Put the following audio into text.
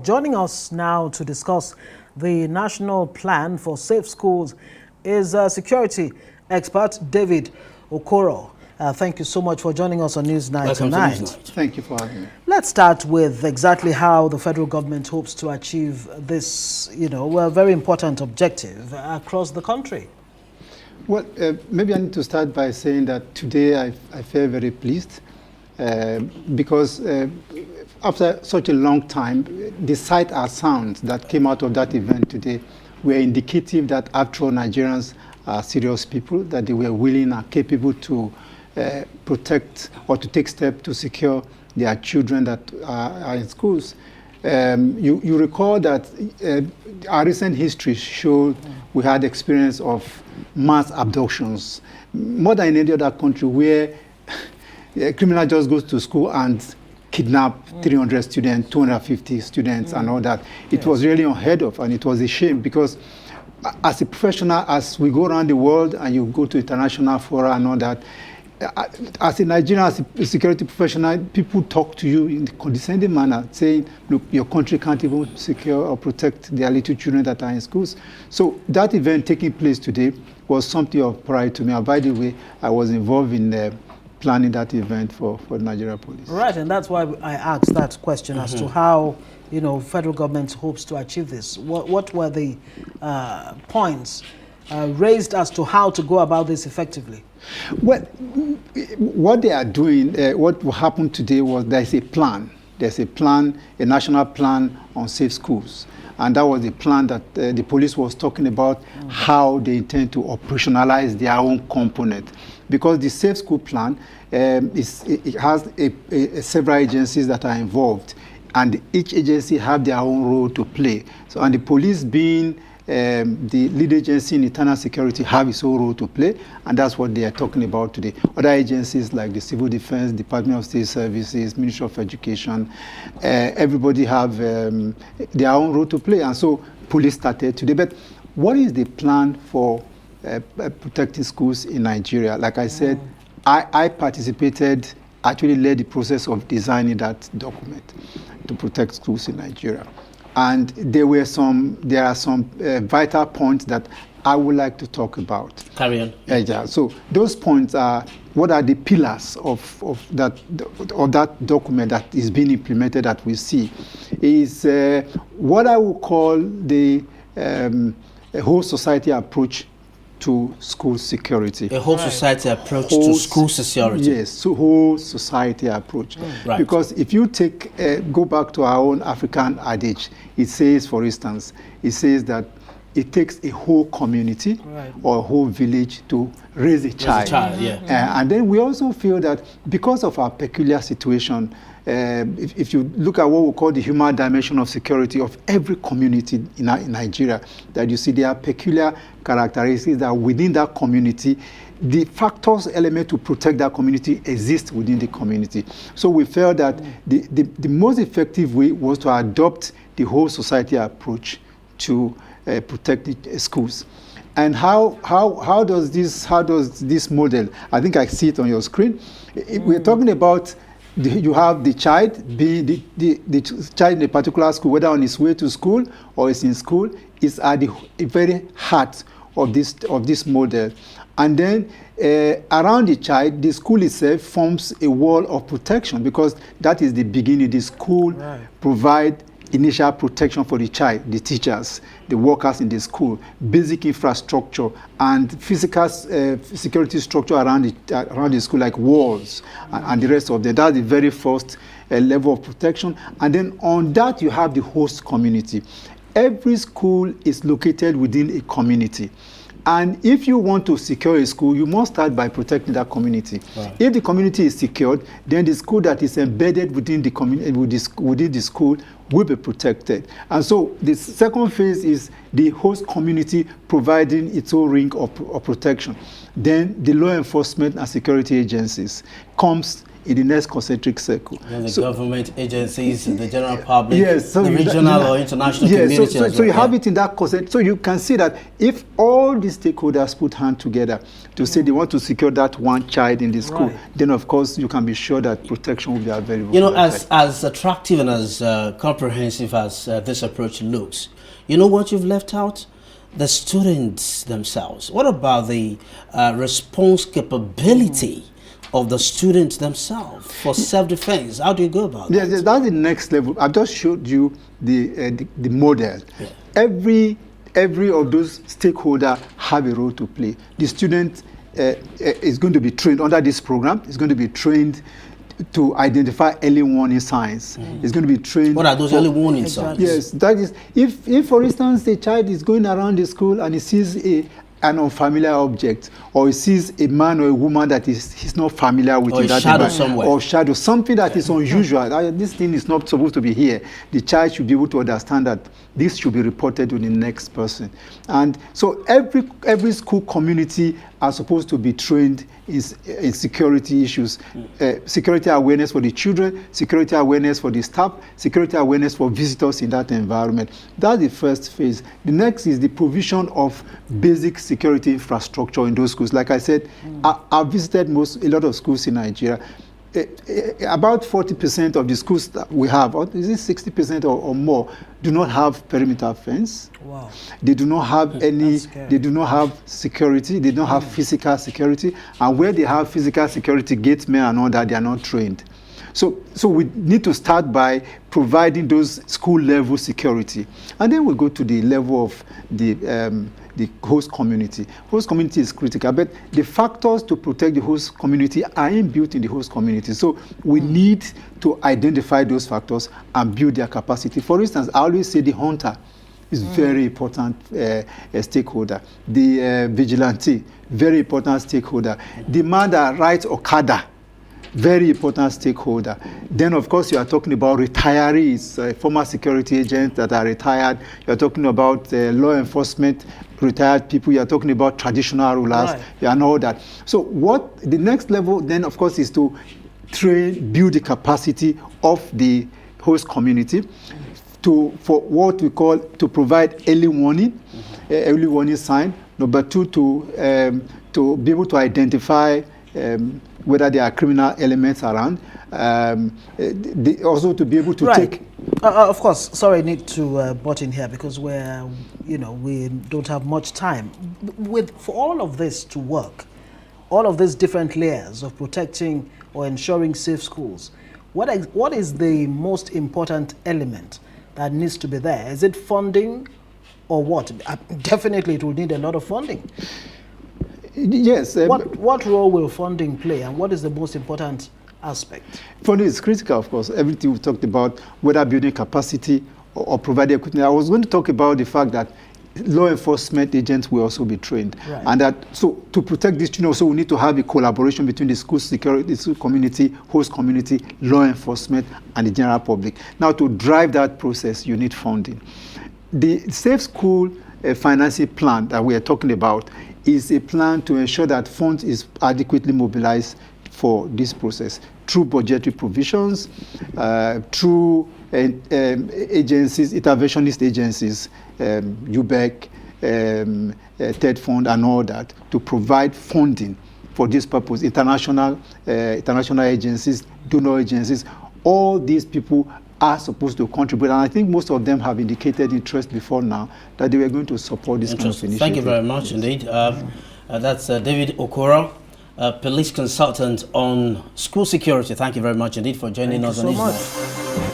Joining us now to discuss the national plan for safe schools is security expert David Okoro. Thank you so much for joining us on Newsnight tonight. Thank you for having me. Let's start with exactly how the federal government hopes to achieve this, very important objective across the country. Well, maybe I need to start by saying that today I feel very pleased because after such a long time, the sight and sounds that came out of that event today were indicative that after all, Nigerians are serious people, that they were willing and capable to protect or to take steps to secure their children that are in schools. You recall that our recent history showed we had experience of mass abductions, more than in any other country where a criminal just goes to school and kidnap 300 students, 250 students and all that. It was really unheard of, and it was a shame because as a professional, as we go around the world and you go to international fora and all that, as a Nigerian, as a security professional, people talk to you in a condescending manner, saying, look, your country can't even secure or protect their little children that are in schools. So that event taking place today was something of pride to me. And by the way, I was involved in planning that event for the Nigeria Police. Right, and that's why I asked that question as to how, federal government hopes to achieve this. What were the points raised as to how to go about this effectively? Well, what they are doing, what happened today was there's a plan. There's a plan, a national plan on safe schools. And that was the plan that the police was talking about, how they intend to operationalize their own component. Because the safe school plan, it has several agencies that are involved. And each agency have their own role to play. So, and the police being the lead agency in internal security have its own role to play, and that's what they are talking about today. Other agencies like the Civil Defense, Department of State Services, Ministry of Education, everybody have their own role to play, and so police started today. But what is the plan for protecting schools in Nigeria? Like I said, I participated, actually led the process of designing that document to protect schools in Nigeria. And there are some vital points that I would like to talk about. Carry on. Yeah. So those points are what are the pillars of that document that is being implemented that we see is what I would call the whole society approach to school security. A whole society approach to school security. Yes, so whole society approach. Right. Because if you go back to our own African adage, it says, for instance, it says that it takes a whole community or a whole village to raise a child. And then we also feel that because of our peculiar situation, if you look at what we call the human dimension of security of every community in Nigeria, that you see there are peculiar characteristics that within that community, the factors element to protect that community exist within the community. So we felt that the most effective way was to adopt the whole society approach to protect the schools. And how does this model? I think I see it on your screen. We're talking about you have the child, the child in a particular school, whether on his way to school or is in school, is at the very heart of this model. And then around the child, the school itself forms a wall of protection because that is the beginning. The school provide initial protection for the child, the teachers, the workers in the school, basic infrastructure, and physical security structure around the school, like walls and the rest of them. That's the very first level of protection. And then on that, you have the host community. Every school is located within a community. And if you want to secure a school, you must start by protecting that community. Right. If the community is secured, then the school that is embedded within the community, within the school, will be protected. And so the second phase is the host community providing its own ring of protection. Then the law enforcement and security agencies comes in the next concentric circle. And the government agencies, the general public, the regional or international community. So you have it in that concept. So you can see that if all the stakeholders put hands together to say they want to secure that one child in the school, then of course you can be sure that protection will be available. You know, as attractive and as comprehensive as this approach looks, you know what you've left out? The students themselves. What about the response capability of the students themselves for self-defense? How do you go about that? Yes, that's the next level. I've just showed you the model. Yeah. Every of those stakeholders have a role to play. The student is going to be trained under this program. Is going to be trained to identify early warning signs. It's going to be trained. What are those early warning signs? Yes, that is, if for instance a child is going around the school and he sees an unfamiliar object, or he sees a man or a woman that he's not familiar with, or in that shadow somewhere, or shadow, something that is unusual. This thing is not supposed to be here. The child should be able to understand that this should be reported to the next person. And so every school community are supposed to be trained in security issues, security awareness for the children, security awareness for the staff, security awareness for visitors in that environment. That's the first phase. The next is the provision of basic security infrastructure in those schools. Like I said, I've visited a lot of schools in Nigeria. About 40% of the schools that we have, or is it 60% or more, do not have perimeter fence. Wow. They do not have they do not have security, they don't have physical security, and where they have physical security, gatesmen and all that, they are not trained. So we need to start by providing those school level security, and then we go to the level of the host community. Host community is critical, but the factors to protect the host community are inbuilt in the host community. So we need to identify those factors and build their capacity. For instance, I always say the hunter is very important stakeholder. The vigilante, very important stakeholder. The man that rides Okada, very important stakeholder. Then, of course, you are talking about retirees, former security agents that are retired. You are talking about law enforcement, retired people. You are talking about traditional rulers, and all that. So what the next level then, of course, is to build the capacity of the host community for what we call to provide early warning, early warning sign. Number two, to be able to identify whether there are criminal elements around, also to be able to take. Of course, sorry, I need to butt in here because we don't have much time. For all of this to work, all of these different layers of protecting or ensuring safe schools, what is the most important element that needs to be there? Is it funding or what? Definitely, it will need a lot of funding. Yes. What role will funding play, and what is the most important aspect? Funding is critical, of course. Everything we've talked about, whether building capacity or providing equipment. I was going to talk about the fact that law enforcement agents will also be trained. Right. And that, so to protect these children, also we need to have a collaboration between the school security, the school community, host community, law enforcement, and the general public. Now, to drive that process, you need funding. The Safe School financing plan that we are talking about is a plan to ensure that funds is adequately mobilized for this process through budgetary provisions, through agencies, interventionist agencies, UBEC, TED Fund, and all that, to provide funding for this purpose. International agencies, donor agencies, all these people are supposed to contribute, and I think most of them have indicated interest before now that they were going to support this kind of initiative. Thank you very much indeed. That's David Okoro, police consultant on school security. Thank you very much indeed for joining us on this. Thank you so much.